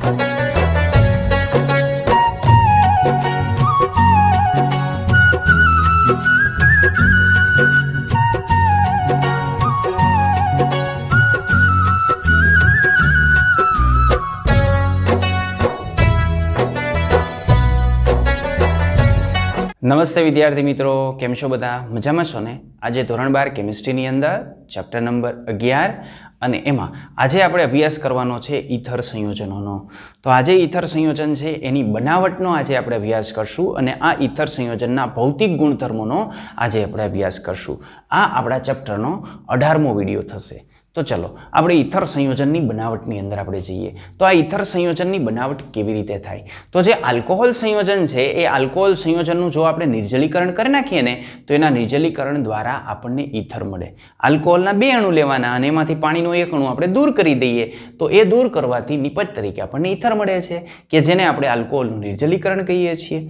નમસ્તે વિદ્યાર્થી મિત્રો, કેમ છો બધા? મજામાં છો ને? આજે ધોરણ 12 કેમિસ્ટ્રીની અંદર ચેપ્ટર નંબર 11 અને એમાં આજે આપણે અભ્યાસ કરવાનો છે ઈથર સંયોજનોનો. તો આજે ઈથર સંયોજન છે એની બનાવટનો આજે આપણે અભ્યાસ કરશું અને આ ઈથર સંયોજનના ભૌતિક ગુણધર્મોનો આજે આપણે અભ્યાસ કરશું. આ આપણા ચેપ્ટરનો 18મો વિડીયો થશે. તો ચલો આપણે ઈથર સંયોજનની બનાવટની અંદર આપણે જઈએ. તો આ ઈથર સંયોજનની બનાવટ કેવી રીતે થાય? તો જે આલ્કોહોલ સંયોજન છે એ આલ્કોહોલ સંયોજનનું જો આપણે નિર્જલીકરણ કરી નાખીએ ને તો એના નિર્જલીકરણ દ્વારા આપણને ઈથર મળે. આલ્કોહોલના 2 અણુ લેવાના અને એમાંથી પાણીનો 1 અણુ આપણે દૂર કરી દઈએ તો એ દૂર કરવાથી નિપજ તરીકે આપણને ઈથર મળે છે કે જેને આપણે આલ્કોહોલનું નિર્જલીકરણ કહીએ છીએ.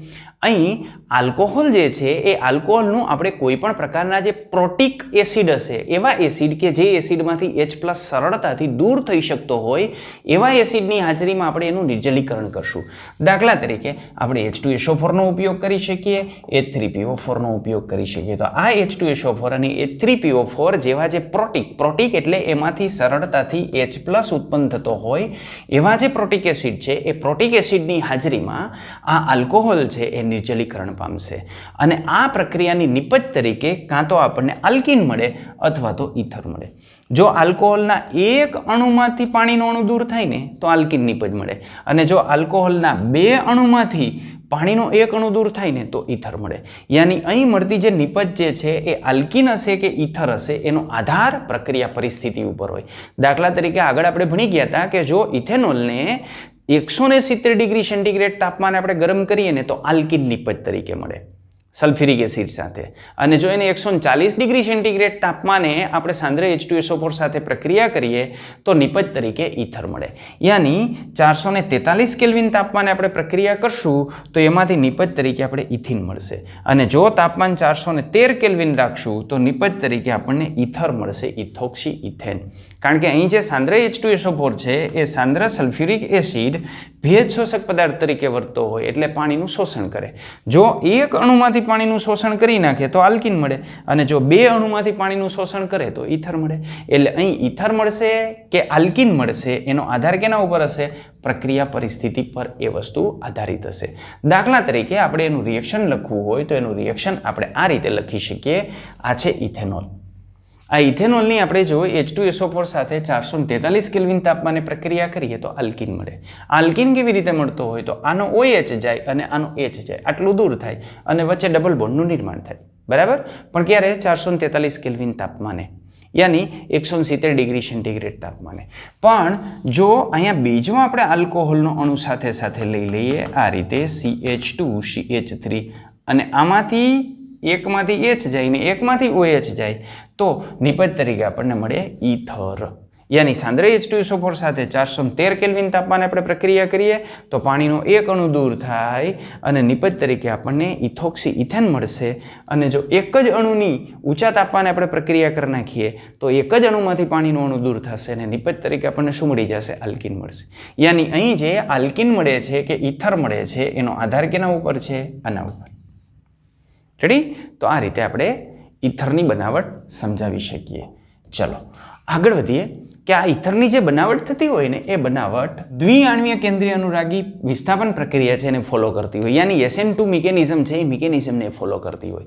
અહીં આલ્કોહોલ જે છે એ આલ્કોહોલનું આપણે કોઈ પણ પ્રકારના જે પ્રોટિક એસિડ હશે એવા એસિડ કે જે એસિડમાંથી H+ સરળતાથી દૂર થઈ શકતો હોય એવા એસિડની હાજરીમાં આપણે એનું નિર્જલીકરણ કરશું. દાખલા તરીકે આપણે H2SO4નો ઉપયોગ કરી શકીએ, H3PO4નો ઉપયોગ કરી શકીએ. તો આ H2SO4 અને H3PO4 જેવા જે પ્રોટિક એટલે એમાંથી સરળતાથી H+ ઉત્પન્ન થતો હોય એવા જે પ્રોટિક એસિડ છે એ પ્રોટિક એસિડની હાજરીમાં આ આલ્કોહોલ છે એ નિર્જલીકરણ પામશે અને આ પ્રક્રિયાની નિપજ તરીકે કાં તો આપણને આલ્કીન મળે અથવા તો ઈથર મળે. જો આલ્કોહોલના 1 અણુમાંથી પાણીનો અણુ દૂર થાય ને તો આલ્કીન નિપજ મળે અને જો આલ્કોહોલના 2 અણુમાંથી પાણીનો 1 અણુ દૂર થાય ને તો ઈથર મળે. યાની અહીં મળતી જે નિપજ જે છે એ આલ્કીન હશે કે ઈથર હશે એનો આધાર પ્રક્રિયા પરિસ્થિતિ ઉપર હોય. દાખલા તરીકે આગળ આપણે ભણી ગયા હતા કે જો ઇથેનોલને 170 ડિગ્રી સેન્ટીગ્રેડ તાપમાને આપણે ગરમ કરીએ ને તો આલ્કીન નિપજ તરીકે મળે સલ્ફ્યુરિક એસિડ સાથે, અને જો એને 140 ડિગ્રી સેન્ટીગ્રેડ તાપમાને આપણે સાંદ્ર H2SO4 સાથે પ્રક્રિયા કરીએ તો નિપજ તરીકે ઈથર મળે. યાની 443 કેલ્વિન તાપમાને આપણે પ્રક્રિયા કરશું તો એમાંથી નિપજ તરીકે આપણે ઇથિન મળશે અને જો તાપમાન 413 કેલ્વિન રાખશું તો નિપજ તરીકે આપણને ઈથર મળશે, ઇથોક્સી ઇથેન. કારણ કે અહીં જે સાંદ્ર H2SO4 છે એ સાંદ્ર સલ્ફ્યુરિક એસિડ ભેજ શોષક પદાર્થ તરીકે વર્તતો હોય એટલે પાણીનું શોષણ કરે. જો 1 અણુમાંથી પાણીનું શોષણ કરી નાખે તો આલ્કીન મળે અને જો 2 અણુમાંથી પાણીનું શોષણ કરે તો ઈથર મળે. એટલે અહીં ઈથર મળશે કે આલ્કીન મળશે એનો આધાર કેના ઉપર હશે? પ્રક્રિયા પરિસ્થિતિ પર એ વસ્તુ આધારિત હશે. દાખલા તરીકે આપણે એનું રિએક્શન લખવું હોય તો એનું રિએક્શન આપણે આ રીતે લખી શકીએ. આ છે ઇથેનોલ. આ ઇથેનોલની આપણે જો H2SO4 સાથે 443 કેલ્વિન તાપમાને પ્રક્રિયા કરીએ તો આલ્કીન મળે. આલ્કીન કેવી રીતે મળતો હોય? તો આનો OH જાય અને આનો H જાય, આટલું દૂર થાય અને વચ્ચે ડબલ બોન્ડનું નિર્માણ થાય. બરાબર? પણ ક્યારે? 443 કેલ્વિન તાપમાને, યાની 170 ડિગ્રી સેન્ટીગ્રેડ તાપમાને. પણ જો અહીંયા બીજો આપણે આલ્કોહોલનો અણુ સાથે સાથે લઈ લઈએ આ રીતે CH2CH3 અને આમાંથી એકમાંથી H જાય ને એકમાંથી OH જાય તો નિપજ તરીકે આપણને મળે ઈથર. યાની સાંદ્ર H2SO4 સાથે 413 કેલ્વિન તાપમાને આપણે પ્રક્રિયા કરીએ તો પાણીનો 1 અણુ દૂર થાય અને નિપજ તરીકે આપણને ઇથોક્સી ઇથેન મળશે. અને જો એક જ અણુની ઊંચા તાપમાને આપણે પ્રક્રિયા કરી નાખીએ તો એક જ અણુમાંથી પાણીનો અણુ દૂર થશે અને નિપજ તરીકે આપણને શું મળી જશે? આલ્કીન મળશે. યાની અહીં જે આલ્કીન મળે છે કે ઈથર મળે છે એનો આધાર કેના ઉપર છે? આના ઉપર. રેડી? તો આ રીતે આપણે ઈથરની બનાવટ સમજાવી શકીએ. ચલો આગળ વધીએ કે આ ઈથરની જે બનાવટ થતી હોય ને એ બનાવટ દ્વિઆણ્વીય કેન્દ્રીય અનુરાગી વિસ્થાપન પ્રક્રિયા છે એને ફોલો કરતી હોય. યાની SN2 મિકેનિઝમ છે એ મિકેનિઝમને ફોલો કરતી હોય.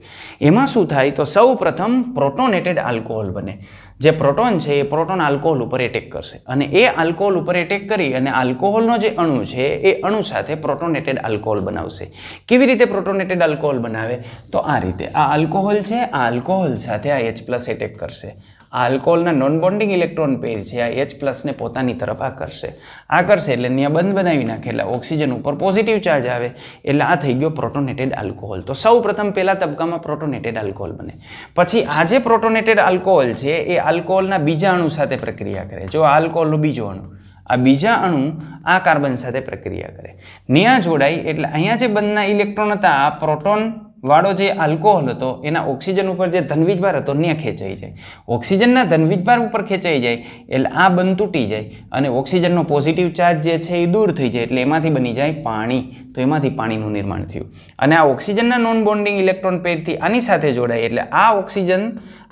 એમાં શું થાય? તો સૌ પ્રથમ પ્રોટોનેટેડ આલ્કોહોલ બને. જે પ્રોટોન છે એ પ્રોટોન આલ્કોહોલ ઉપર એટેક કરશે અને એ આલ્કોહોલ ઉપર એટેક કરી અને આલ્કોહોલનો જે અણુ છે એ અણુ સાથે પ્રોટોનેટેડ આલ્કોહોલ બનાવશે. કેવી રીતે પ્રોટોનેટેડ આલ્કોહોલ બનાવે? તો આ રીતે. આ આલ્કોહોલ છે, આ આલ્કોહોલ સાથે આ H+ એટેક કરશે. આ આલ્કોહોલના નોન બોન્ડિંગ ઇલેક્ટ્રોન પેર છે આ H+ ને પોતાની તરફ આકર્ષશે. આકર્ષે એટલે ત્યાં બંધ બનાવી નાખે એટલે ઓક્સિજન ઉપર પોઝિટિવ ચાર્જ આવે એટલે આ થઈ ગયો પ્રોટોનેટેડ આલ્કોહોલ. તો સૌ પ્રથમ પહેલા તબક્કામાં પ્રોટોનેટેડ આલ્કોહોલ બને. પછી આ જે પ્રોટોનેટેડ આલ્કોહોલ છે એ આલ્કોહોલના બીજા અણુ સાથે પ્રક્રિયા કરે. જો આ આલ્કોહોલનો બીજો અણુ, આ બીજા અણુ આ કાર્બન સાથે પ્રક્રિયા કરે, ન્યા જોડાય એટલે અહીંયા જે બંધના ઇલેક્ટ્રોન હતા આ પ્રોટોન વાળો જે આલ્કોહોલ હતો એના ઓક્સિજન ઉપર જે ધનવીજભાર હતો ત્યાં ખેંચાઈ જાય. ઓક્સિજનના ધનવીજભાર ઉપર ખેંચાઈ જાય એટલે આ બંધ તૂટી જાય અને ઓક્સિજનનો પોઝિટિવ ચાર્જ જે છે એ દૂર થઈ જાય એટલે એમાંથી બની જાય પાણી. તો એમાંથી પાણીનું નિર્માણ થયું અને આ ઓક્સિજનના નોન બોન્ડિંગ ઇલેક્ટ્રોન પેરથી આની સાથે જોડાય એટલે આ ઓક્સિજન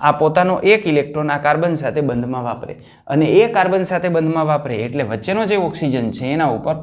આ પોતાનો એક ઇલેક્ટ્રોન આ કાર્બન સાથે બંધમાં વાપરે અને એ કાર્બન સાથે બંધમાં વાપરે એટલે વચ્ચેનો જે ઓક્સિજન છે એના ઉપર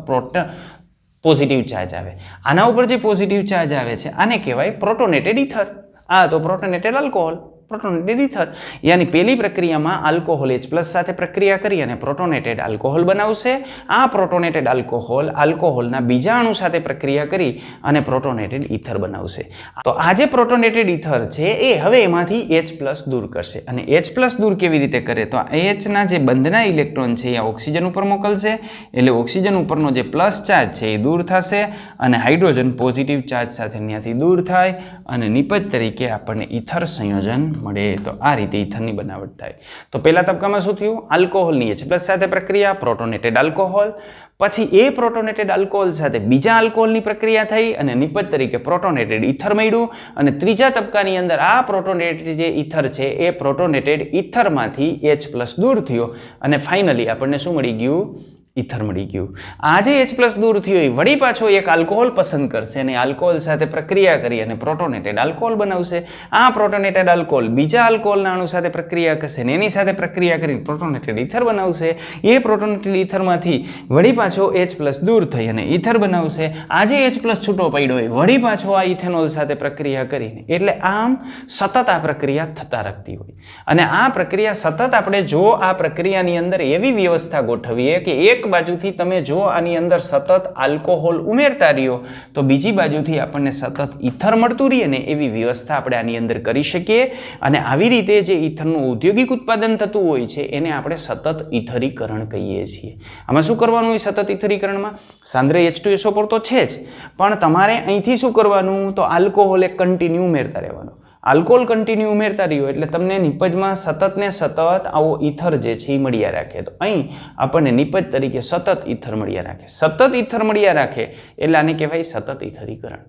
પોઝિટિવ ચાર્જ આવે. આના ઉપર જે પોઝિટિવ ચાર્જ આવે છે આને કહેવાય પ્રોટોનેટેડ ઇથર. આ તો પ્રોટોનેટેડ આલ્કોહોલ, પ્રોટોનેટેડ ઇથર. યાની પહેલી પ્રક્રિયામાં આલ્કોહોલ H+ સાથે પ્રક્રિયા કરી અને પ્રોટોનેટેડ આલ્કોહોલ બનાવશે. આ પ્રોટોનેટેડ આલ્કોહોલ આલ્કોહોલના બીજા અણુ સાથે પ્રક્રિયા કરી અને પ્રોટોનેટેડ ઇથર બનાવશે. તો આ જે પ્રોટોનેટેડ ઇથર છે એ હવે એમાંથી H+ દૂર કરશે અને H+ દૂર કેવી રીતે કરે તો H ના જે બંધના ઇલેક્ટ્રોન છે એ ઓક્સિજન ઉપર મોકલશે એટલે ઓક્સિજન ઉપરનો જે પ્લસ ચાર્જ છે એ દૂર થશે અને હાઇડ્રોજન પોઝિટિવ ચાર્જ સાથે ત્યાંથી દૂર થાય અને નિપજ તરીકે આપણને ઇથર સંયોજન મળે. તો આ રીતે ઇથરની બનાવટ થાય. તો પહેલા તબક્કામાં શું થયું? આલ્કોહોલની H+ સાથે પ્રક્રિયા, પ્રોટોનેટેડ આલ્કોહોલ. પછી એ પ્રોટોનેટેડ આલ્કોહોલ સાથે બીજા આલ્કોહોલની પ્રક્રિયા થઈ અને નિપજ તરીકે પ્રોટોનેટેડ ઇથર મળ્યું અને ત્રીજા તબક્કાની અંદર આ પ્રોટોનેટેડ જે ઇથર છે એ પ્રોટોનેટેડ ઇથરમાંથી H+ દૂર થયો અને ફાઇનલી આપણને શું મળી ગયું? ઇથર મળી ગયું. આ જે H+ દૂર થયો એ વળી પાછો એક આલ્કોહોલ પસંદ કરશે અને આલ્કોહોલ સાથે પ્રક્રિયા કરી અને પ્રોટોનેટેડ આલ્કોહોલ બનાવશે. આ પ્રોટોનેટેડ આલ્કોહોલ બીજા આલ્કોહોલના અણુ સાથે પ્રક્રિયા કરશે અને એની સાથે પ્રક્રિયા કરીને પ્રોટોનેટેડ ઇથર બનાવશે. એ પ્રોટોનેટેડ ઇથરમાંથી વળી પાછો H+ દૂર થઈ અને ઇથર બનાવશે. આ જે H+ છૂટો પડ્યો હોય વળી પાછો આ ઇથેનોલ સાથે પ્રક્રિયા કરીને એટલે આમ સતત આ પ્રક્રિયા થતા રાખતી હોય અને આ પ્રક્રિયા સતત આપણે જો આ પ્રક્રિયાની અંદર એવી વ્યવસ્થા ગોઠવીએ કે એક બાજુથી તમે જો આની અંદર સતત આલ્કોહોલ ઉમેરતા રહ્યો તો બીજી બાજુથી આપણને સતત ઇથર મળતું રહે ને એવી વ્યવસ્થા આપણે આની અંદર કરી શકીએ અને આવી રીતે જે ઇથરનું ઔદ્યોગિક ઉત્પાદન થતું હોય છે એને આપણે સતત ઇથરીકરણ કહીએ છીએ. આમાં શું કરવાનું હોય સતત ઇથરીકરણમાં? સાંદ્ર H2SO4 તો છે જ પણ તમારે અહીંથી શું કરવાનું તો આલ્કોહોલ એક કન્ટિન્યુ ઉમેરતા રહેવાનું. આલ્કોહોલ કન્ટિન્યુ ઉમેરતા રહ્યો એટલે તમને નિપજમાં સતત ને સતત આવો ઇથર જે છે એ મળ્યા રાખે. તો અહીં આપણને નિપજ તરીકે સતત ઇથર મળ્યા રાખે. સતત ઇથર મળ્યા રાખે એટલે આને કહેવાય સતત ઇથરીકરણ.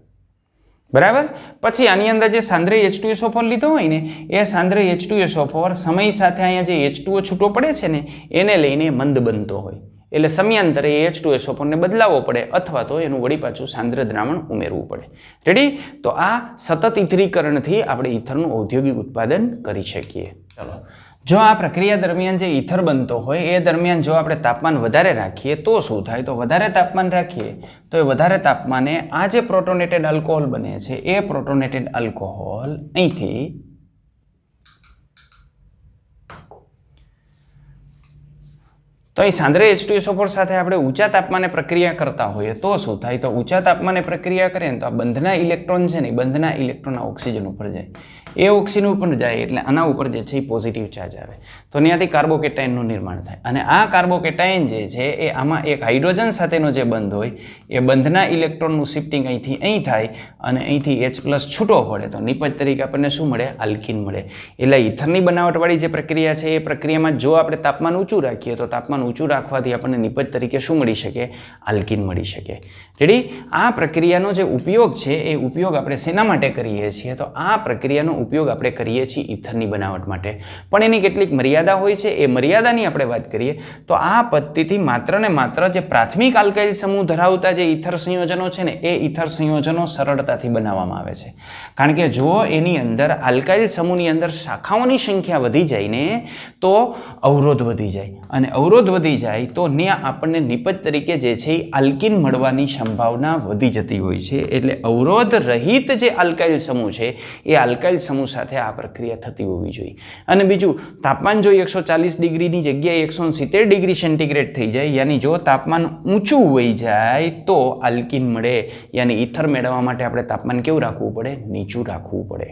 બરાબર. પછી આની અંદર જે સાંદ્ર H2SO4 લીધો હોય ને એ સાંદ્ર H2SO4 સમય સાથે અહીંયા જે H2O છૂટો પડે છે ને એને લઈને મંદ બનતો હોય એટલે સમયાંતરે H2SO4 ને બદલાવવો પડે અથવા તો એનું વળી પાછું સાંદ્ર દ્રાવણ ઉમેરવું પડે. રેડી? તો આ સતત ઇથરીકરણથી આપણે ઇથરનું ઔદ્યોગિક ઉત્પાદન કરી શકીએ. ચલો, જો આ પ્રક્રિયા દરમિયાન જે ઇથર બનતો હોય એ દરમિયાન જો આપણે તાપમાન વધારે રાખીએ તો શું થાય? તો વધારે તાપમાન રાખીએ તો એ વધારે તાપમાને આ જે પ્રોટોનેટેડ આલ્કોહોલ બને છે એ પ્રોટોનેટેડ આલ્કોહોલ અહીંથી તો અહીં સાંદ્ર H2SO4 સાથે આપણે ઊંચા તાપમાને પ્રક્રિયા કરતા હોઈએ તો શું થાય? તો ઊંચા તાપમાને પ્રક્રિયા કરીએ ને તો આ બંધના ઇલેક્ટ્રોન છે ને બંધના ઇલેક્ટ્રોન ઓક્સિજન ઉપર જાય. એ ઓક્સિજન ઉપર જાય એટલે આના ઉપર જે છે એ પોઝિટિવ ચાર્જ આવે તો ત્યાંથી કાર્બોકેટાઇનનું નિર્માણ થાય અને આ કાર્બોકેટાઇન જે છે એ આમાં એક હાઇડ્રોજન સાથેનો જે બંધ હોય એ બંધના ઇલેક્ટ્રોનનું શિફ્ટિંગ અહીંથી અહીં થાય અને અહીંથી H+ છૂટો પડે તો નિપજ તરીકે આપણને શું મળે? આલ્કીન મળે. એટલે ઇથરની બનાવટવાળી જે પ્રક્રિયા છે એ પ્રક્રિયામાં જો આપણે તાપમાન ઊંચું રાખીએ તો તાપમાન ઊંચું રાખવાથી આપણને નિપજ તરીકે શું મળી શકે? આલ્કીન મળી શકે. રેડી? આ પ્રક્રિયાનો જે ઉપયોગ છે એ ઉપયોગ આપણે શેના માટે કરીએ છીએ? તો આ પ્રક્રિયાનો ઉપયોગ આપણે કરીએ છીએ ઇથરની બનાવટ માટે પણ એની કેટલીક મર્યાદા હોય છે. એ મર્યાદાની આપણે વાત કરીએ તો આ પદ્ધતિથી માત્ર ને માત્ર જે પ્રાથમિક આલ્કાઇલ સમૂહ ધરાવતા જે ઇથર સંયોજનો છે ને એ ઇથર સંયોજનો સરળતાથી બનાવવામાં આવે છે. કારણ કે જો એની અંદર આલ્કાઇલ સમૂહની અંદર શાખાઓની સંખ્યા વધી જાય ને તો અવરોધ વધી જાય અને અવરોધ વધી જાય તો ત્યાં આપણને નિપજ તરીકે જે છે એ આલ્કીન મળવાની સંભાવના વધી જતી હોય છે. એટલે અવરોધ રહિત જે આલ્કાઇલ સમૂહ છે એ આલ્કાઇલ સમૂહ સાથે આ પ્રક્રિયા થતી હોવી જોઈએ. અને બીજું તાપમાન જો 140 ડિગ્રીની જગ્યાએ 170 ડિગ્રી સેન્ટીગ્રેડ થઈ જાય યાની જો તાપમાન ઊંચું વહી જાય તો આલ્કીન મળે. યાની ઇથર મેળવવા માટે આપણે તાપમાન કેવું રાખવું પડે? નીચું રાખવું પડે.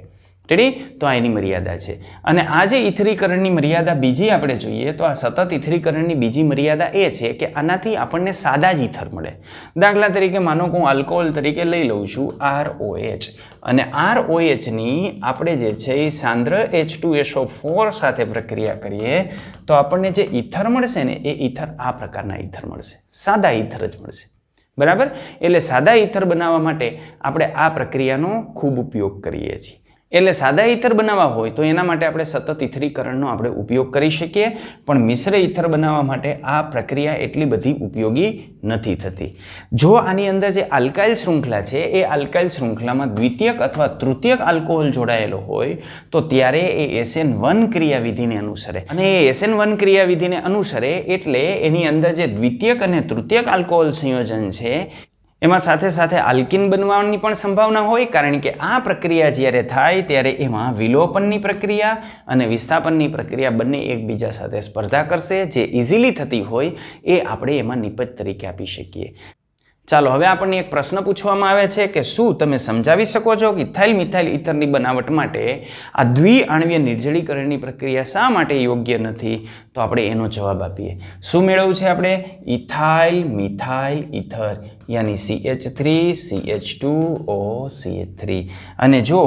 રેડી? તો આ એની મર્યાદા છે. અને આ જે ઇથરીકરણની મર્યાદા બીજી આપણે જોઈએ તો આ સતત ઇથરીકરણની બીજી મર્યાદા એ છે કે આનાથી આપણને સાદા જ ઇથર મળે. દાખલા તરીકે માનો કે હું આલ્કોહોલ તરીકે લઈ લઉં છું ROH અને ROHની આપણે જે છે એ સાંદ્ર H2SO4 સાથે પ્રક્રિયા કરીએ તો આપણને જે ઇથર મળશે ને એ ઇથર આ પ્રકારના ઇથર મળશે. સાદા ઇથર જ મળશે. બરાબર. એટલે સાદા ઈથર બનાવવા માટે આપણે આ પ્રક્રિયાનો ખૂબ ઉપયોગ કરીએ છીએ. એટલે સાદા ઈથર બનાવવા હોય તો એના માટે આપણે સતત ઈથરીકરણનો આપણે ઉપયોગ કરી શકીએ, પણ મિશ્ર ઈથર બનાવવા માટે આ પ્રક્રિયા એટલી બધી ઉપયોગી નથી થતી. જો આની અંદર જે આલ્કાઇલ શૃંખલા છે એ આલ્કાઇલ શૃંખલામાં દ્વિતીયક અથવા તૃતીયક આલ્કોહોલ જોડાયેલો હોય તો ત્યારે એ SN1 ક્રિયાવિધિને અનુસરે, અને એ SN1 ક્રિયાવિધિને અનુસરે એટલે એની અંદર જે દ્વિતીયક અને તૃતીયક આલ્કોહોલ સંયોજન છે એમાં સાથે સાથે આલ્કીન બનવાની પણ સંભાવના હોય, કારણ કે આ પ્રક્રિયા જ્યારે થાય ત્યારે એમાં વિલોપનની પ્રક્રિયા અને વિસ્થાપનની પ્રક્રિયા બંને એકબીજા સાથે સ્પર્ધા કરશે. જે ઇઝીલી થતી હોય એ આપણે એમાં નિપજ તરીકે આપી શકીએ. ચાલો, હવે આપણને એક પ્રશ્ન પૂછવામાં આવે છે કે શું તમે સમજાવી શકો છો કે ઇથાઇલ મિથાઇલ ઈથરની બનાવટ માટે આ દ્વિઆણ્વીય નિર્જલીકરણની પ્રક્રિયા શા માટે યોગ્ય નથી? તો આપણે એનો જવાબ આપીએ. શું મેળવવું છે આપણે? ઇથાઇલ મિથાઇલ ઈથર યાની CH3CH2OCH3. અને જો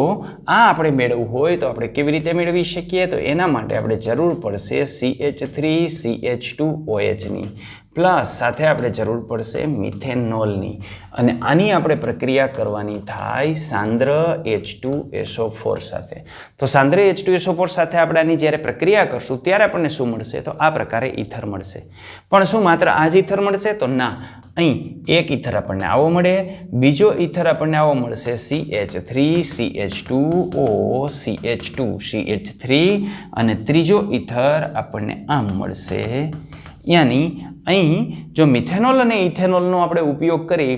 આ આપણે મેળવવું હોય તો આપણે કેવી રીતે મેળવી શકીએ? તો એના માટે આપણે જરૂર પડશે CH3CH2OHની, પ્લસ સાથે આપણે જરૂર પડશે મિથેનોલની, અને આની આપણે પ્રક્રિયા કરવાની થાય સાંદ્ર H2SO4 સાથે. તો સાંદ્ર H2SO4 સાથે આપણે આની જ્યારે પ્રક્રિયા કરશું ત્યારે આપણને શું મળશે? તો આ પ્રકારે ઈથર મળશે. પણ શું માત્ર આ જ ઈથર મળશે? તો ના, અહીં એક ઈથર આપણને આવો મળે, બીજો ઈથર આપણને આવો મળશે CH3CH2OCH2CH3, અને ત્રીજો ઈથર આપણને આમ મળશે. યાની અહીં જો મિથેનોલ અને ઇથેનોલનો આપણે ઉપયોગ કરી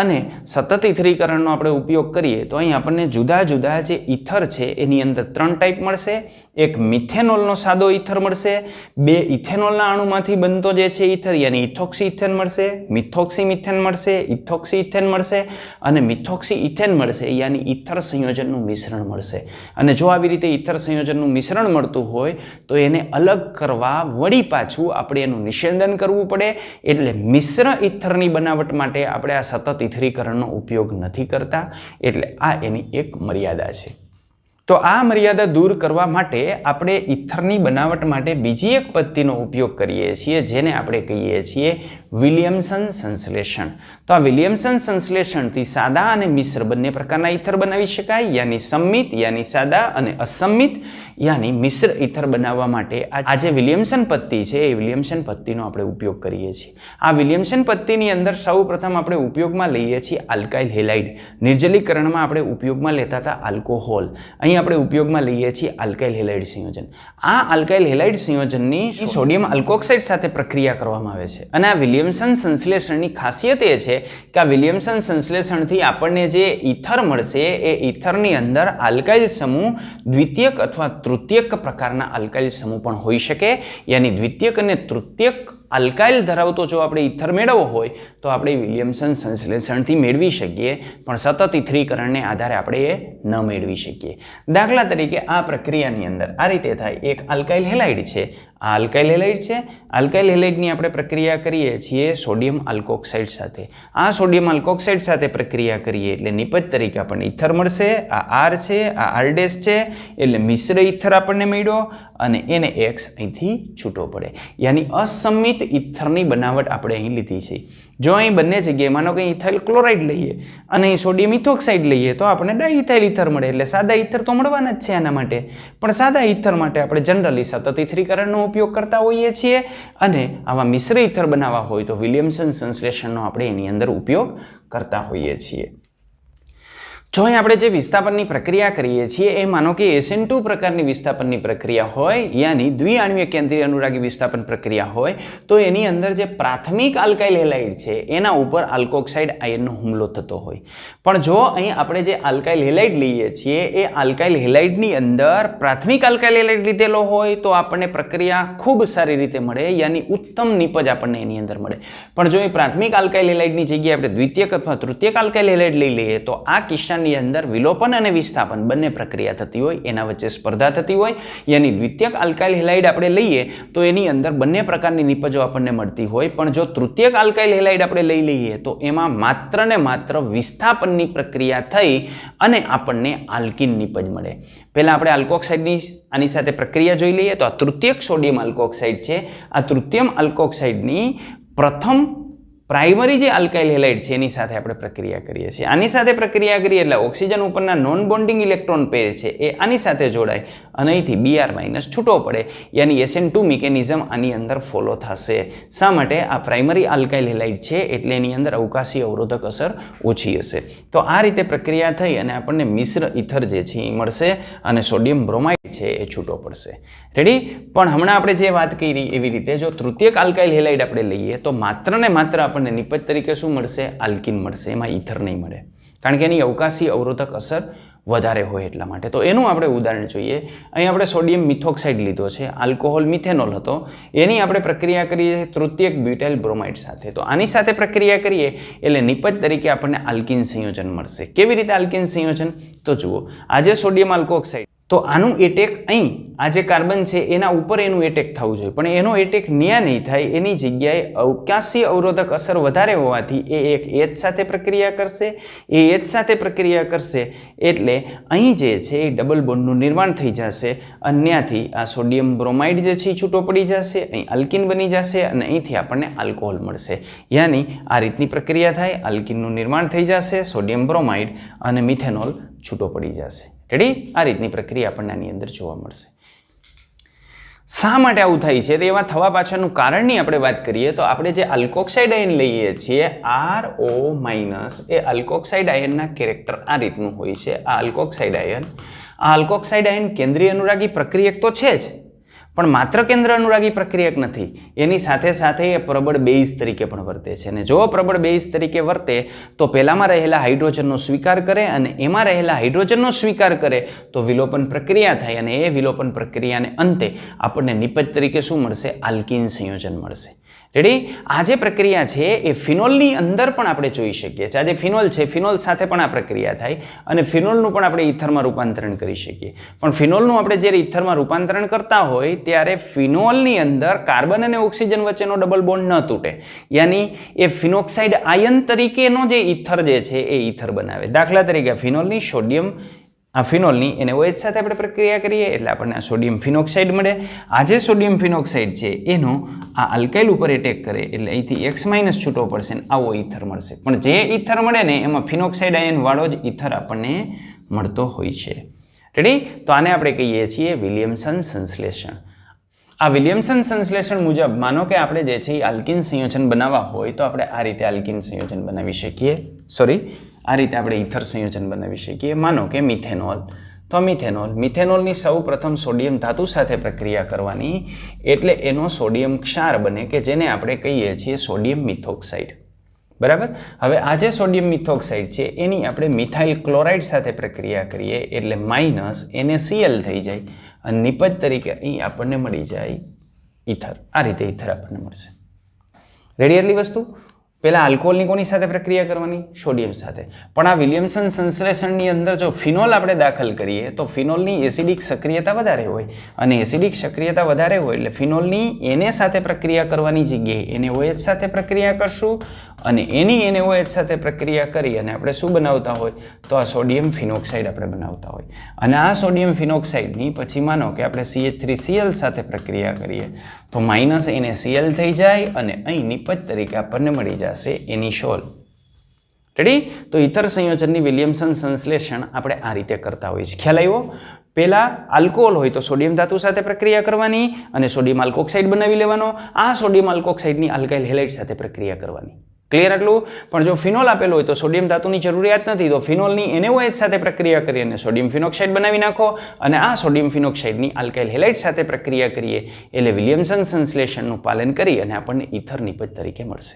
અને સતત ઈથરીકરણનો આપણે ઉપયોગ કરીએ તો અહીં આપણને જુદા જુદા જે ઈથર છે એની અંદર 3 ટાઈપ મળશે. એક મિથેનોલનો સાદો ઈથર મળશે, 2 ઇથેનોલના અણુમાંથી બનતો જે છે ઈથર યાની ઇથોક્સી ઇથેન મળશે, મિથોક્સી મિથેન મળશે, ઇથોક્સી ઇથેન મળશે, અને મિથોક્સી ઇથેન મળશે યાની ઈથર સંયોજનનું મિશ્રણ મળશે. અને જો આવી રીતે ઈથર સંયોજનનું મિશ્રણ મળતું હોય તો એને અલગ કરવા વળી પાછું આપણે એનું નિષેધન કરવું પડે. એટલે મિશ્ર ઈથરની બનાવટ માટે આપણે આ સતત ઈથરીકરણનો ઉપયોગ નથી કરતા. એટલે આ એની એક મર્યાદા છે. તો આ મર્યાદા દૂર કરવા માટે આપણે ઈથરની બનાવટ માટે બીજી એક પદ્ધતિનો ઉપયોગ કરીએ છીએ, જેને આપણે કહીએ છીએ વિલિયમસન સંશ્લેષણ. તો આ વિલિયમસન સંશ્લેષણથી સાદા અને મિશ્ર બંને પ્રકારના ઈથર બનાવી શકાય, યાની સંમિત યાની સાદા અને અસંમિત યાની મિશ્ર ઈથર બનાવવા માટે આ જે વિલિયમસન પદ્ધતિ છે એ વિલિયમસન પદ્ધતિનો આપણે ઉપયોગ કરીએ છીએ. આ વિલિયમસન પદ્ધતિની અંદર સૌ પ્રથમ આપણે ઉપયોગમાં લઈએ છીએ આલ્કાઇલ હેલાઇડ. નિર્જલીકરણમાં આપણે ઉપયોગમાં લેતા હતા આલ્કોહોલ, અહીં આપણે ઉપયોગમાં લઈએ છીએ આલ્કાઇલ હેલાઇડ સંયોજન. આ આલ્કાઇલ હેલાઇડ સંયોજનની સોડિયમ આલ્કોક્સાઇડ સાથે પ્રક્રિયા કરવામાં આવે છે. અને આ વિલિયમસન સંશ્લેષણની ખાસિયત એ છે કે આ વિલિયમસન સંશ્લેષણથી આપણને જે ઈથર મળશે એ ઈથરની અંદર આલ્કાઇલ સમૂહ દ્વિતીયક અથવા તૃતીયક પ્રકારના આલ્કાઇલ સમૂહ પણ હોઈ શકે. યાની દ્વિતીયક અને તૃતીયક આલ્કાઇલ ધરાવતો જો આપણે ઈથર મેળવવો હોય તો આપણે વિલિયમસન સંશ્લેષણથી મેળવી શકીએ, પણ સતત ઈથરીકરણને આધારે આપણે એ ન મેળવી શકીએ. દાખલા તરીકે આ પ્રક્રિયાની અંદર આ રીતે થાય. એક આલ્કાઇલ હેલાઇડ છે, આ આલ્કાઇલ હેલાઇડ છે. આલ્કાઇલ હેલાઇડની આપણે પ્રક્રિયા કરીએ છીએ સોડિયમ આલ્કોક્સાઇડ સાથે. આ સોડિયમ આલ્કોક્સાઇડ સાથે પ્રક્રિયા કરીએ એટલે નિપજ તરીકે આપણને ઈથર મળશે. આ R છે, આ R' છે, એટલે મિશ્ર ઈથર આપણને મળ્યો અને એને X અહીંથી છૂટો પડે. યાની અસંમિત ઈથરની બનાવટ આપણે અહીં લીધી છે. જો અહીં બંને જગ્યાએ માનો કે ઇથાઇલ ક્લોરાઇડ લઈએ અને અહીં સોડિયમ ઇથોક્સાઇડ લઈએ તો આપણને ડાઇથાઇલ ઈથર મળે. એટલે સાદા ઈથર તો મળવાના જ છે આના માટે, પણ સાદા ઈથર માટે આપણે જનરલી સતત ઈથરીકરણનો ઉપયોગ કરતા હોઈએ છીએ, અને આવા મિશ્ર ઈથર બનાવવા હોય તો વિલિયમસન સંશ્લેષણનો આપણે એની અંદર ઉપયોગ કરતા હોઈએ છીએ. જો અહીં આપણે જે વિસ્થાપનની પ્રક્રિયા કરીએ છીએ એ માનો કે SN2 પ્રકારની વિસ્થાપનની પ્રક્રિયા હોય, યાની દ્વિઆણ્વીય કેન્દ્રીય અનુરાગી વિસ્થાપન પ્રક્રિયા હોય, તો એની અંદર જે પ્રાથમિક આલ્કાઇલ હેલાઇડ છે એના ઉપર આલ્કોક્સાઇડ આયનનો હુમલો થતો હોય. પણ જો અહીં આપણે જે આલ્કાઇલ હેલાઇડ લઈએ છીએ એ આલ્કાઇલ હેલાઇડની અંદર પ્રાથમિક આલ્કાઇલ હેલાઇડ લીધેલો હોય તો આપણને પ્રક્રિયા ખૂબ સારી રીતે મળે, યાની ઉત્તમ નિપજ આપણને એની અંદર મળે. પણ જો એ પ્રાથમિક આલ્કાઇલ હેલાઇડની જગ્યાએ આપણે દ્વિતીયક અથવા તૃતીયક આલ્કાઇલ હેલાઇડ લઈ લઈએ તો આ કિસ્સાની અંદર વિલોપન અને વિસ્થાપન બંને પ્રક્રિયા થતી હોય, એના વચ્ચે સ્પર્ધા થતી હોય. યાની દ્વિતીયક આલ્કાઇલ હેલાઇડ આપણે લઈએ તો એની અંદર બંને પ્રકારની નિપજો આપણને મળતી હોય, પણ જો તૃતીયક આલ્કાઇલ હેલાઇડ આપણે લઈ લઈએ તો એમાં માત્ર ને માત્ર વિસ્થાપનની પ્રક્રિયા થઈ અને આપણને આલ્કીન નિપજ મળે. પહેલા આપણે આલ્કોક્સાઇડની આની સાથે પ્રક્રિયા જોઈ લઈએ તો આ તૃતીયક સોડિયમ આલ્કોક્સાઇડ છે. આ તૃતીયમ આલ્કોક્સાઇડની પ્રથમ પ્રાઇમરી જે આલ્કાઇલ હેલાઇડ છે એની સાથે આપણે પ્રક્રિયા કરીએ છીએ. આની સાથે પ્રક્રિયા કરીએ એટલે ઓક્સિજન ઉપરના નોન બોન્ડિંગ ઇલેક્ટ્રોન પેર છે એ આની સાથે જોડાય અને અહીંથી Br- છૂટો પડે, યાની SN2 મિકેનિઝમ આની અંદર ફોલો થશે. શા માટે? આ પ્રાઇમરી આલ્કાઇલ હેલાઇડ છે એટલે એની અંદર અવકાશી અવરોધક અસર ઓછી હશે. તો આ રીતે પ્રક્રિયા થઈ અને આપણને મિશ્ર ઇથર જે છે એ મળશે અને સોડિયમ બ્રોમાઇડ છે એ છૂટો પડશે. રેડી? પણ હમણાં આપણે જે વાત કરી એવી રીતે જો તૃતીયક આલ્કાઇલ હેલાઇડ આપણે લઈએ તો માત્ર ને માત્ર આપણને નિપજ તરીકે શું મળશે? આલ્કીન મળશે. એમાં ઇથર નહીં મળે, કારણ કે એની અવકાશી અવરોધક અસર વધારે હોય એટલા માટે. તો એનું આપણે ઉદાહરણ જોઈએ. અહીં આપણે સોડિયમ મિથોક્સાઇડ લીધો છે, આલ્કોહોલ મિથેનોલ હતો, એની આપણે પ્રક્રિયા કરીએ તૃતીયક બ્યુટાઇલ બ્રોમાઇડ સાથે. તો આની સાથે પ્રક્રિયા કરીએ એટલે નિપજ તરીકે આપણને આલ્કીન સંયોજન મળશે. કેવી રીતે આલ્કીન સંયોજન? તો જુઓ, આજે સોડિયમ આલ્કોક્સાઇડ, તો આનું એટેક અહીં આ જે કાર્બન છે એના ઉપર એનું એટેક થવું જોઈએ, પણ એનો એટેક ન્યા નહીં થાય. એની જગ્યાએ અવકાશી અવરોધક અસર વધારે હોવાથી એ એક H સાથે પ્રક્રિયા કરશે. એ H સાથે પ્રક્રિયા કરશે એટલે અહીં જે છે એ ડબલ બોન્ડનું નિર્માણ થઈ જશે. અન્યથી આ સોડિયમ બ્રોમાઇડ જે છે એ છૂટો પડી જશે, અહીં આલ્કીન બની જશે અને અહીંથી આપણને આલ્કોહોલ મળશે. યાની આ રીતની પ્રક્રિયા થાય, આલ્કીનનું નિર્માણ થઈ જશે, સોડિયમ બ્રોમાઇડ અને મિથેનોલ છૂટો પડી જશે. રેડી? આ રીતની પ્રક્રિયા આપણને આની અંદર જોવા મળશે. શા માટે આવું થાય છે? તો એવા થવા પાછળનું કારણની આપણે વાત કરીએ તો આપણે જે આલ્કોક્સાઇડ આયન લઈએ છીએ RO- એ આલ્કોક્સાઇડ આયનના કેરેક્ટર આ રીતનું હોય છે. આ આલ્કોક્સાઇડ આયન કેન્દ્રીય અનુરાગી પ્રક્રિયક તો છે જ, પણ માત્ર કેન્દ્ર અનુરાગી પ્રક્રિયક નથી, એની સાથે સાથે એ પ્રબળ બેઝ તરીકે પણ વર્તે છે. અને જો પ્રબળ બેઝ તરીકે વર્તે તો પહેલામાં રહેલા હાઇડ્રોજનનો સ્વીકાર કરે અને એમાં રહેલા હાઇડ્રોજનનો સ્વીકાર કરે તો વિલોપન પ્રક્રિયા થાય અને એ વિલોપન પ્રક્રિયાને અંતે આપણને નિપજ તરીકે શું મળશે? આલ્કીન સંયોજન મળશે. રેડી? આ જે પ્રક્રિયા છે એ ફિનોલની અંદર પણ આપણે જોઈ શકીએ છીએ. આ જે ફિનોલ છે, ફિનોલ સાથે પણ આ પ્રક્રિયા થાય અને ફિનોલનું પણ આપણે ઇથરમાં રૂપાંતરણ કરી શકીએ. પણ ફિનોલનું આપણે જ્યારે ઇથરમાં રૂપાંતરણ કરતા હોય ત્યારે ફિનોલની અંદર કાર્બન અને ઓક્સિજન વચ્ચેનો ડબલ બોન્ડ ન તૂટે, યાની એ ફિનોક્સાઇડ આયન તરીકેનો જે ઇથર જે છે એ ઇથર બનાવે. દાખલા તરીકે ફિનોલની સોડિયમ ફિનોલની NaOH સાથે આપણે પ્રક્રિયા કરીએ એટલે આપણને આ સોડિયમ ફિનોક્સાઇડ મળે. આ જે સોડિયમ ફિનોક્સાઇડ છે એનો આ આલ્કાઇલ ઉપર એટેક કરે એટલે અહીંથી X- છૂટો પડશે ને આવો ઇથર મળશે. પણ જે ઇથર મળે ને એમાં ફિનોક્સાઇડ આયન વાળો જ ઇથર આપણને મળતો હોય છે. રેડી? તો આને આપણે કહીએ છીએ વિલિયમસન સંશ્લેષણ. આ વિલિયમસન સંશ્લેષણ મુજબ માનો કે આપણે જે છે એ આલ્કીન સંયોજન બનાવવા હોય તો આપણે આ રીતે આલ્કીન સંયોજન બનાવી શકીએ. આ રીતે આપણે ઇથર સંયોજન બનાવી શકીએ. માનો કે મિથેનોલ, તો મિથેનોલની સૌ પ્રથમ સોડિયમ ધાતુ સાથે પ્રક્રિયા કરવાની એટલે એનો સોડિયમ ક્ષાર બને કે જેને આપણે કહીએ છીએ સોડિયમ મિથોક્સાઇડ. બરાબર? હવે આ જે સોડિયમ મિથોક્સાઇડ છે એની આપણે મિથાઇલ ક્લોરાઇડ સાથે પ્રક્રિયા કરીએ એટલે -NaCl થઈ જાય અને નિપજ તરીકે અહીં આપણને મળી જાય ઇથર. આ રીતે ઇથર આપણને મળશે. રેડી? એટલી વસ્તુ. પહેલાં આલ્કોહોલની કોની સાથે પ્રક્રિયા કરવાની? સોડિયમ સાથે. પણ આ વિલિયમસન સંશ્લેષણની અંદર જો ફિનોલ આપણે દાખલ કરીએ તો ફિનોલની એસિડિક સક્રિયતા વધારે હોય અને એસિડિક સક્રિયતા વધારે હોય એટલે ફિનોલની Na સાથે પ્રક્રિયા કરવાની જગ્યાએ NaOH સાથે પ્રક્રિયા કરશું અને એની NaOH સાથે પ્રક્રિયા કરી અને આપણે શું બનાવતા હોય તો આ સોડિયમ ફિનોક્સાઇડ આપણે બનાવતા હોય. અને આ સોડિયમ ફિનોક્સાઇડની પછી માનો કે આપણે CH3Cl સાથે પ્રક્રિયા કરીએ તો -NaCl થઈ જાય અને અહીં નિપજ તરીકે આપણને મળી જશે એનિશોલ. રેડી? તો ઇથર સંયોજનની વિલિયમસન સંશ્લેષણ આપણે આ રીતે કરતા હોઈએ છીએ. ખ્યાલ આવ્યો? પહેલા આલ્કોહોલ હોય તો સોડિયમ ધાતુ સાથે પ્રક્રિયા કરવાની અને સોડિયમ આલ્કોક્સાઇડ બનાવી લેવાનો. આ સોડિયમ આલ્કોક્સાઇડની આલ્કાઇલ હેલાઇડ સાથે પ્રક્રિયા કરવાની. ક્લિયર આટલું? પણ જો ફિનોલ આપેલો હોય તો સોડિયમ ધાતુની જરૂરિયાત નથી, તો ફિનોલની NaOH સાથે પ્રક્રિયા કરી અને સોડિયમ ફિનોક્સાઇડ બનાવી નાખો અને આ સોડિયમ ફિનોક્સાઇડની આલ્કાઇલ હેલાઇડ સાથે પ્રક્રિયા કરીએ એટલે વિલિયમસન સંશ્લેષણનું પાલન કરી અને આપણને ઇથર નિપજ તરીકે મળશે.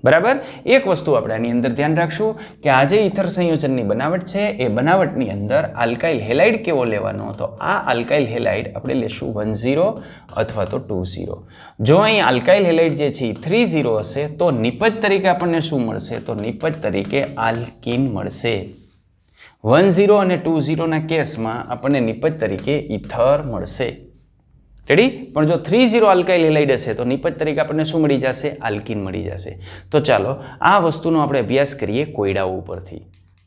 બરાબર? એક વસ્તુ આપણે આની અંદર ધ્યાન રાખશું કે આ જે ઇથર સંયોજનની બનાવટ છે એ બનાવટની અંદર આલ્કાઇલ હેલાઇડ કેવો લેવાનો, તો આ આલ્કાઇલ હેલાઇડ આપણે લેશું 10 અથવા તો 20. જો અહીં આલ્કાઇલ હેલાઇડ જે છે એ 30 હશે તો નિપજ તરીકે આપણને શું મળશે? તો નિપજ તરીકે આલ્કીન મળશે. 10 અને 20ના કેસમાં આપણને નિપજ તરીકે ઇથર મળશે. રેડી? પણ જો 30 આલ્કાઇલ હેલાઇડ હશે તો નિપજ તરીકે આપણને શું મળી જશે? આલ્કીન મળી જશે. તો ચાલો આ વસ્તુનો આપણે અભ્યાસ કરીએ કોયડાઓ ઉપરથી.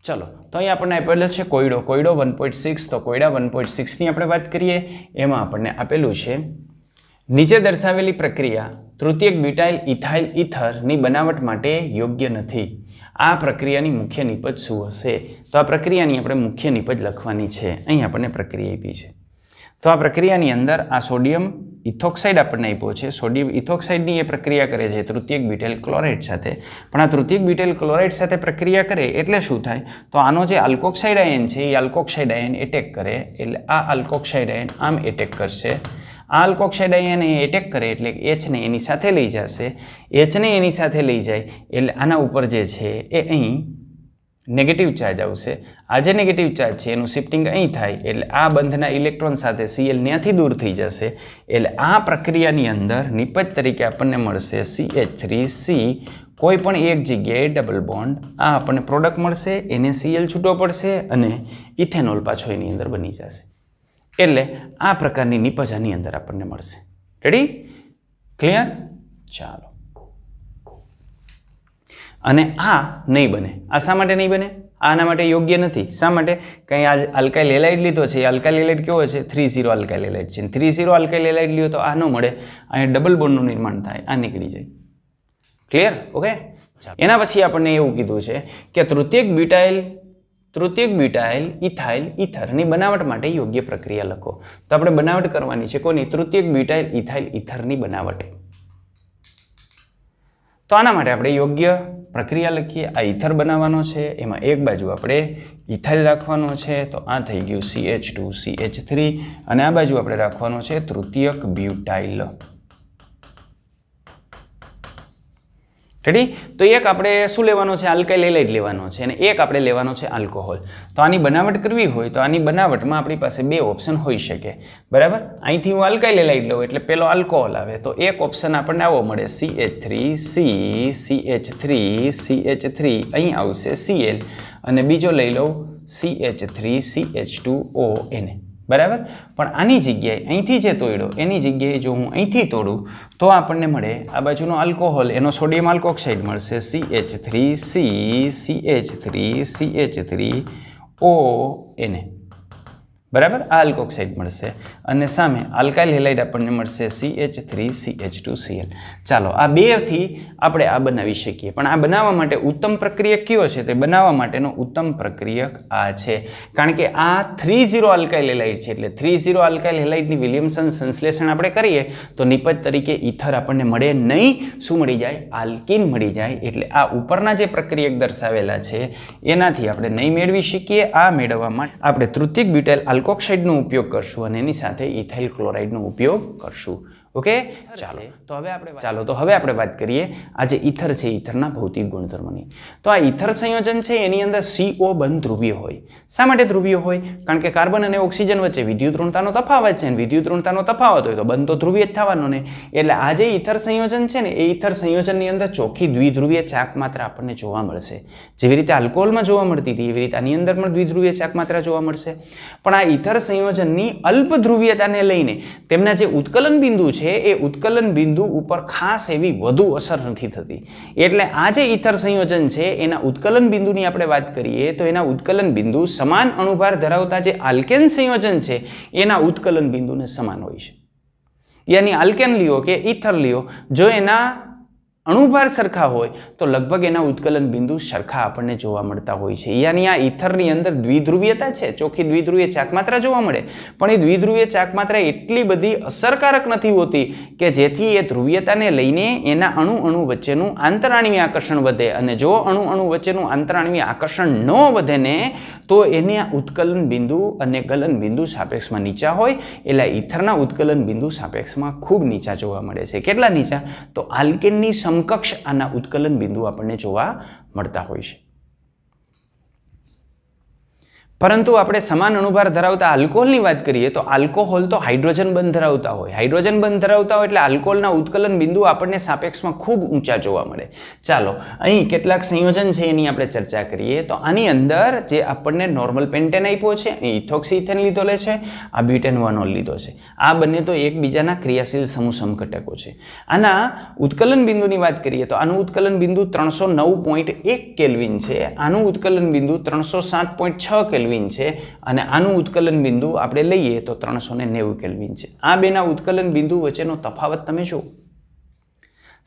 ચલો, તો અહીં આપણને આપેલો છે કોયડો 1.6. તો કોયડા 1.6ની આપણે વાત કરીએ. એમાં આપણને આપેલું છે નીચે દર્શાવેલી પ્રક્રિયા તૃતીયક બ્યુટાઇલ ઇથાઇલ ઇથરની બનાવટ માટે યોગ્ય નથી. આ પ્રક્રિયાની મુખ્ય નિપજ શું હશે? તો આ પ્રક્રિયાની આપણે મુખ્ય નિપજ લખવાની છે. અહીં આપણને પ્રક્રિયા આપી છે. તો આ પ્રક્રિયાની અંદર આ સોડિયમ ઇથોક્સાઇડ આપણને આપ્યો છે. સોડિયમ ઇથોક્સાઇડની એ પ્રક્રિયા કરે છે તૃતીયક બ્યુટાઇલ ક્લોરાઇડ સાથે. પણ આ તૃતીયક બ્યુટાઇલ ક્લોરાઇડ સાથે પ્રક્રિયા કરે એટલે શું થાય? તો આનો જે આલ્કોક્સાઇડ આયન છે એ આલ્કોક્સાઇડ આયન એટેક કરે, એટલે આ આલ્કોક્સાઇડ આયન આમ એટેક કરશે. આ આલ્કોક્સાઇડ આયન એટેક કરે એટલે H ને એની સાથે લઈ જશે. H ને એની સાથે લઈ જાય એટલે આના ઉપર જે છે એ અહીં નેગેટિવ ચાર્જ આવશે. આ જે નેગેટિવ ચાર્જ છે એનું શિફ્ટિંગ અહીં થાય એટલે આ બંધના ઇલેક્ટ્રોન સાથે Cl ત્યાંથી દૂર થઈ જશે. એટલે આ પ્રક્રિયાની અંદર નિપજ તરીકે આપણને મળશે CH3C, કોઈ પણ એક જગ્યાએ ડબલ બોન્ડ. આ આપણને પ્રોડક્ટ મળશે, એને Cl છૂટો પડશે અને ઇથેનોલ પાછો એની અંદર બની જશે. એટલે આ પ્રકારની નિપજ આની અંદર આપણને મળશે. રેડી? ક્લિયર? ચાલો. અને આ નહીં બને. આ શા માટે નહીં બને? આના માટે યોગ્ય નથી. શા માટે? કંઈ આ આલ્કાઇલ હેલાઇડ લીધો છે. આલ્કાઇલ હેલાઇડ કેવો છે? 3 આલ્કાઇલ હેલાઇડ છે. 3 આલ્કાઇલ હેલાઇડ લ્યો તો આ ન મળે. અહીંયા ડબલ બોન્ડનું નિર્માણ થાય, આ નીકળી જાય. ક્લિયર? ઓકે. એના પછી આપણને એવું કીધું છે કે તૃતીયક બ્યુટાઇલ ઇથાઇલ ઇથરની બનાવટ માટે યોગ્ય પ્રક્રિયા લખો. તો આપણે બનાવટ કરવાની છે કોની? તૃતીયક બ્યુટાઇલ ઇથાઇલ ઇથરની બનાવટ. તો આના માટે આપણે યોગ્ય પ્રક્રિયા લખીએ. આ ઇથર બનાવવાનો છે, એમાં એક બાજુ આપણે ઇથાઇલ રાખવાનો છે, તો આ થઈ ગયું CH2CH3, અને આ બાજુ આપણે રાખવાનો છે તૃતીયક બ્યુટાઇલ. રેડી? તો એક આપણે શું લેવાનો છે? આલ્કાઇલ હેલાઇડ લેવાનો છે, અને એક આપણે લેવાનો છે આલ્કોહોલ. તો આની બનાવટ કરવી હોય તો આની બનાવટમાં આપણી પાસે બે ઓપ્શન હોઈ શકે. બરાબર? અહીંથી હું આલ્કાઇલ હેલાઇડ લઉં એટલે પેલો આલ્કોહોલ આવે, તો એક ઓપ્શન આપણને આવો મળે CH3C, CH3, અહીં આવશે Cl, અને બીજો લઈ લઉં CH3CH2O એને. બરાબર? પણ આની જગ્યાએ અહીંથી જે તોડ્યો એની જગ્યાએ જો હું અહીંથી તોડું તો આપણને મળે આ બાજુનો આલ્કોહોલ, એનો સોડિયમ આલ્કોક્સાઇડ મળશે CH3C, CH3CH3O એને. બરાબર? આ આલ્કોક્સાઇડ મળશે, અને સામે આલ્કાઇલ હેલાઇડ આપણને મળશે CH3CH2Cl. ચાલો, આ બેથી આપણે આ બનાવી શકીએ. પણ આ બનાવવા માટે ઉત્તમ પ્રક્રિયક કયો છે? તે બનાવવા માટેનો ઉત્તમ પ્રક્રિયક આ છે. કારણ કે આ 3 આલ્કાઇલ હેલાઇડ છે, એટલે 3 આલ્કાઇલ હેલાઇડની વિલિયમસન સંશ્લેષણ આપણે કરીએ તો નિપજ તરીકે ઇથર આપણને મળે નહીં. શું મળી જાય? આલ્કીન મળી જાય. એટલે આ ઉપરના જે પ્રક્રિયક દર્શાવેલા છે એનાથી આપણે નહીં મેળવી શકીએ. આ મેળવવા માટે આપણે તૃતીયક બ્યુટાઇલ આલ્કોક્સાઇડનો ઉપયોગ કરશું અને એની સાથે ઇથાઇલ ક્લોરાઇડનો ઉપયોગ કરશું. ઓકે? તો હવે આપણે વાત કરીએ આ જે ઇથર છે ઇથરના ભૌતિક ગુણધર્મોની. તો આ ઇથર સંયોજન છે એની અંદર CO બંધ ધ્રુવીય હોય. શા માટે ધ્રુવીય હોય? કારણ કે કાર્બન અને ઓક્સિજન વચ્ચે વિદ્યુત ઋણતાનો તફાવત છે, અને વિદ્યુત ઋણતાનો તફાવત હોય તો બંધ તો ધ્રુવીય જ થવાનો ને. એટલે આ જે ઇથર સંયોજન છે ને એ ઇથર સંયોજનની અંદર ચોખ્ખી દ્વિધ્રુવીય ચાક માત્રા આપણને જોવા મળશે. જેવી રીતે આલ્કોહોલમાં જોવા મળતી હતી એવી રીતે આની અંદર પણ દ્વિધ્રુવીય ચાક માત્રા જોવા મળશે. પણ આ ઇથર સંયોજનની અલ્પ ધ્રુવીયતાને લઈને તેમના જે ઉત્કલન બિંદુ છે એ ઉત્કલન બિંદુ ઉપર ખાસ એવી વધુ અસર નથી થતી. એટલે આ જે ઇથર સંયોજન છે એના ઉત્કલન બિંદુની આપણે વાત કરીએ તો એના ઉત્કલન બિંદુ સમાન અણુભાર ધરાવતા જે આલ્કેન સંયોજન છે એના ઉત્કલન બિંદુને સમાન હોય છે. યાની આલ્કેન લ્યો કે ઇથર લ્યો, જો એના અણુભાર સરખા હોય તો લગભગ એના ઉત્કલન બિંદુ સરખા આપણને જોવા મળતા હોય છે. યાની આ ઇથરની અંદર દ્વિધ્રુવીયતા છે, ચોખ્ખી દ્વિધ્રુવીય ચાકમાત્રા જોવા મળે, પણ એ દ્વિધ્રુવીય ચાકમાત્રા એટલી બધી અસરકારક નથી હોતી કે જેથી એ ધ્રુવીયતાને લઈને એના અણુ વચ્ચેનું આંતરાણવીય આકર્ષણ વધે. અને જો અણુ વચ્ચેનું આંતરાણવીય આકર્ષણ ન વધે ને તો એને ઉત્કલન બિંદુ અને ગલન બિંદુ સાપેક્ષમાં નીચા હોય. એટલે ઇથરના ઉત્કલન બિંદુ સાપેક્ષમાં ખૂબ નીચા જોવા મળે છે. કેટલા નીચા? તો આલ્કેનની સમકક્ષ આના ઉત્કલન બિંદુ આપણને જોવા મળતા હોય છે. પરંતુ આપણે સમાન અણુભાર ધરાવતા આલ્કોહોલની વાત કરીએ તો આલ્કોહોલ તો હાઇડ્રોજન બંધ ધરાવતા હોય. હાઇડ્રોજન બંધ ધરાવતા હોય એટલે આલ્કોહોલના ઉત્કલન બિંદુ આપણને સાપેક્ષમાં ખૂબ ઊંચા જોવા મળે. ચાલો, અહીં કેટલાક સંયોજન છે એની આપણે ચર્ચા કરીએ. તો આની અંદર જે આપણને નોર્મલ પેન્ટેન આપ્યો છે, અહીં ઇથોક્સી ઇથેન લીધો છે, આ બ્યુટેનોવાનોલ લીધો છે. આ બંને તો એકબીજાના ક્રિયાશીલ સમૂહ સમઘટકો છે. આના ઉત્કલન બિંદુની વાત કરીએ તો આનું ઉત્કલન બિંદુ 309.1 કેલ્વિન છે, આનું ઉત્કલન બિંદુ 307.6 કેલ્વિન છે, અને આનું ઉત્કલન બિંદુ આપણે લઈએ તો 390 કેલ્વિન છે. આ બેના ઉત્કલન બિંદુ વચ્ચેનો તફાવત તમે જુઓ.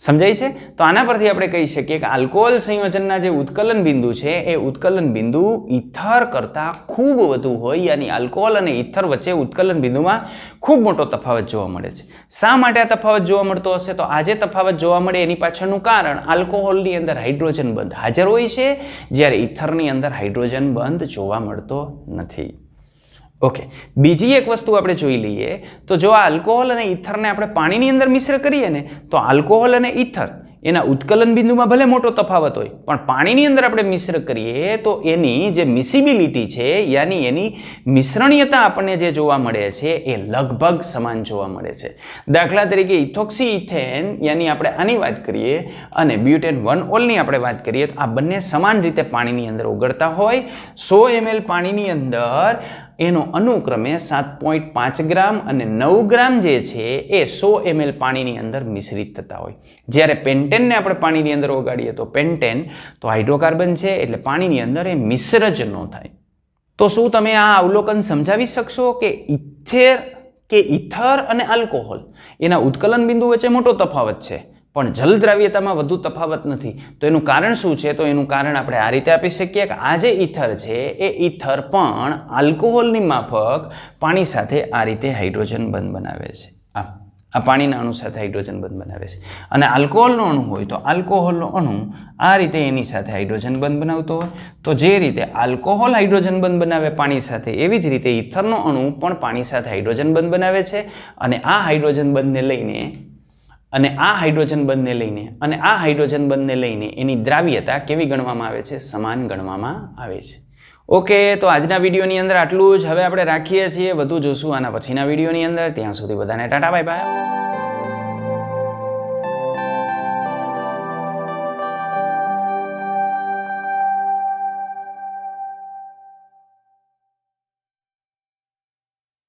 સમજાય છે? તો આના પરથી આપણે કહી શકીએ કે આલ્કોહોલ સંયોજનના જે ઉત્કલન બિંદુ છે એ ઉત્કલન બિંદુ ઇથર કરતાં ખૂબ વધુ હોય, યાની આલ્કોહોલ અને ઇથર વચ્ચે ઉત્કલન બિંદુમાં ખૂબ મોટો તફાવત જોવા મળે છે. શા માટે આ તફાવત જોવા મળતો હશે? તો આ જે તફાવત જોવા મળે એની પાછળનું કારણ આલ્કોહોલની અંદર હાઇડ્રોજન બંધ હાજર હોય છે, જ્યારે ઇથરની અંદર હાઇડ્રોજન બંધ જોવા મળતો નથી. ઓકે, બીજી એક વસ્તુ આપણે જોઈ લઈએ. તો જો આ આલ્કોહોલ અને ઇથરને આપણે પાણીની અંદર મિશ્ર કરીએ ને, તો આલ્કોહોલ અને ઇથર એના ઉત્કલન બિંદુમાં ભલે મોટો તફાવત હોય, પણ પાણીની અંદર આપણે મિશ્ર કરીએ તો એની જે મિસિબિલિટી છે, યાની એની મિશ્રણીયતા આપણને જે જોવા મળે છે એ લગભગ સમાન જોવા મળે છે. દાખલા તરીકે ઇથોક્સી ઇથેન યાની આપણે આની વાત કરીએ અને બ્યુટેન 1-ઓલની આપણે વાત કરીએ તો આ બંને સમાન રીતે પાણીની અંદર ઓગળતા હોય. 100 ml પાણીની અંદર એનો અનુક્રમે 7.5 ગ્રામ અને 9 ગ્રામ જે છે એ 100 ml પાણીની અંદર મિશ્રિત થતા હોય. જ્યારે પેન્ટેનને આપણે પાણીની અંદર ઓગાળીએ તો પેન્ટેન તો હાઇડ્રોકાર્બન છે, એટલે પાણીની અંદર એ મિશ્ર જ ન થાય. તો શું તમે આ અવલોકન સમજાવી શકશો કે ઇથર અને આલ્કોહોલ એના ઉત્કલન બિંદુ વચ્ચે મોટો તફાવત છે, પણ જલદ્રાવ્યતામાં વધુ તફાવત નથી? તો એનું કારણ શું છે? તો એનું કારણ આપણે આ રીતે આપી શકીએ કે આ જે ઇથર છે એ ઇથર પણ આલ્કોહોલની માફક પાણી સાથે આ રીતે હાઇડ્રોજન બંધ બનાવે છે. આ પાણીના અણુ સાથે હાઇડ્રોજન બંધ બનાવે છે. અને આલ્કોહોલનો અણુ હોય તો આલ્કોહોલનો અણુ આ રીતે એની સાથે હાઇડ્રોજન બંધ બનાવતો હોય. તો જે રીતે આલ્કોહોલ હાઇડ્રોજન બંધ બનાવે પાણી સાથે, એવી જ રીતે ઇથરનો અણુ પણ પાણી સાથે હાઇડ્રોજન બંધ બનાવે છે. અને આ હાઇડ્રોજન બંધને લઈને એની દ્રાવ્યતા કેવી ગણવામાં આવે છે? સમાન ગણવામાં આવે છે. ઓકે, તો આજના વિડીયોની અંદર આટલું જ. હવે આપણે રાખીએ છીએ, વધુ જોશું આના પછીના વિડીયોની અંદર. ત્યાં સુધી બધાને ટાટા બાય બાય.